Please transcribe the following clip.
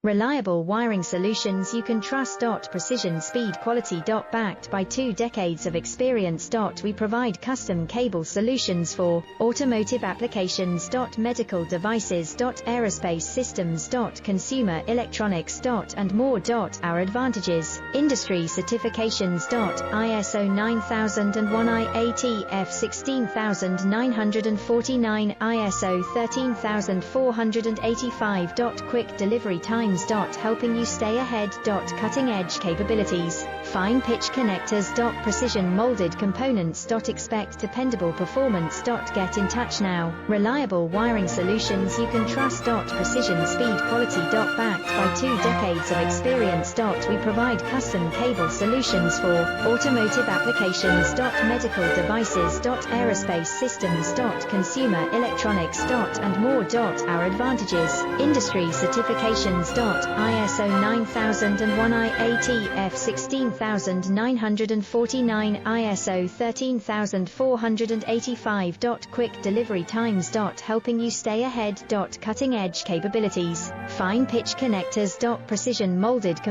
Reliable wiring solutions you can trust. Precision, speed, quality. Backed by 2 decades of experience. We provide custom cable solutions for automotive applications. Medical devices. Aerospace systems. Consumer electronics. And more. Our advantages: industry certifications. ISO 9001, IATF 16949, ISO 13485. Quick delivery times. Helping you stay ahead. Cutting edge capabilities: fine pitch connectors. Precision molded components. Expect dependable performance. Get in touch now. Reliable wiring solutions you can trust. Precision, speed, quality. Backed by 2 decades of experience. We provide custom cable solutions for automotive applications. Medical devices. Aerospace systems. Consumer electronics. And more. Our advantages: industry certifications. ISO 9001, IATF 16949, ISO 13485. Quick delivery times. Helping you stay ahead. Cutting edge capabilities: fine pitch connectors. Precision molded